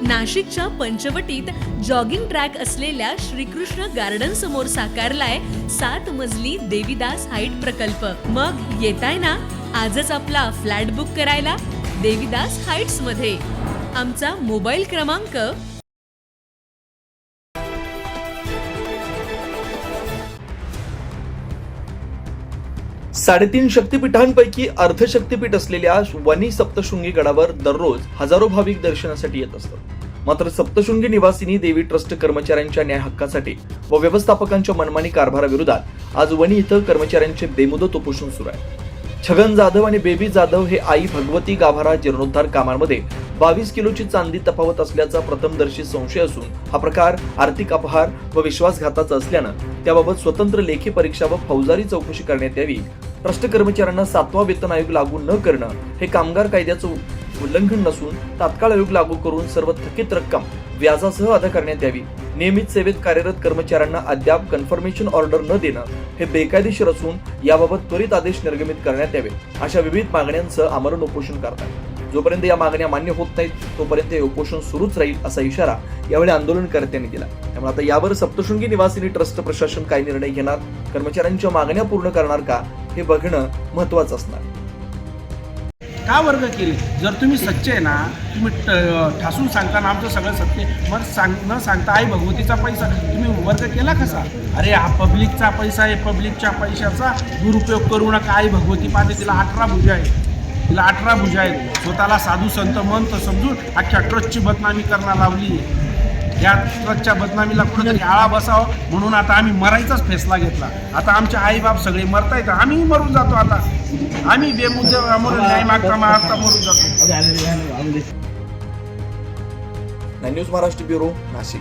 नाशिकच्या पंचवटीत jogging track असलेल्या Shrikrishna garden समोर साकारलाय 7 मजली देवीदास हाईट प्रकल्प। मग येताय ना आजच आपला फ्लॅट बुक करायला देवीदास हाईट्स मध्ये। आमचा मोबाईल क्रमांक 3.5 शक्तिपीठांपैकी अर्धशक्तिपीठ असलेल्या वनी सप्तशृंगी गडावर दररोज हजारो भाविक दर्शनासाठी येत असतात। मात्र सप्तशृंगी निवासिनी देवी ट्रस्ट कर्मचाऱ्यांच्या न्याय हक्कासाठी व व्यवस्थापकांच्या मनमानी कारभाराविरोधात आज वनी इथं कर्मचाऱ्यांचे बेमुदत उपोषण सुरू आहे। छगन जाधव आणि बेबी जाधव हे आई भगवती गाभारा जीर्णोद्धार कामांमध्ये 22 किलोची चांदी तफावत असल्याचा प्रथमदर्शी संशय असून हा प्रकार आर्थिक अपहार व विश्वासघाताचा असल्यानं त्याबाबत स्वतंत्र लेखी परीक्षा व फौजदारी चौकशी करण्यात यावी। ट्रस्ट कर्मचाऱ्यांना 7वा वेतन आयोग लागू न करणं हे कामगार कायद्याचं उल्लंघन नसून तात्काळ आयोग लागू करून सर्व थकीत रक्कम व्याजासह अदा करण्यात यावी। नियमित सेवेत कार्यरत कर्मचाऱ्यांना अद्याप कन्फर्मेशन ऑर्डर न देणं हे बेकायदेशीर असून याबाबत त्वरित आदेश निर्गमित करण्यात यावे अशा विविध मागण्यांसह आमरण उपोषण करतात। जोपर्यंत या मागण्या मान्य होत नाहीत तोपर्यंत हे उपोषण सुरूच राहील असा इशारा यावेळी आंदोलनकर्त्यांनी दिला। त्यामुळे आता यावर सप्तशृंगी निवासिनी ट्रस्ट प्रशासन काय निर्णय घेणार, कर्मचाऱ्यांच्या मागण्या पूर्ण करणार का हे बघणं महत्त्वाचं असणार। का वर्ग केले? जर तुम्ही सच्चे आहे ना, तुम्ही ठासून सांगताना आमचं सगळं सत्य मग न सांगता आई भगवतीचा पैसा तुम्ही वर्ग केला कसा? अरे हा पब्लिकचा पैसा आहे, पब्लिकच्या पैशाचा दुरुपयोग करू नका। आई भगवती पाहते तिला 18 भुजा आहे, तिला 18 भुजा आहेत। स्वतःला साधू संत मंत समजून अख्ख्या ट्रस्टची बदनामी करण्याला लावली। या ट्रस्टच्या बदनामीला कुठेतरी आळा बसावं म्हणून आता आम्ही मरायचाच फैसला घेतला। आता आमचे आई बाप सगळे मरतायत, आम्ही मरून जातो। आता आम्ही बेमुदत न्याय मागता मरून जातो। News Maharashtra bureau, Nashik.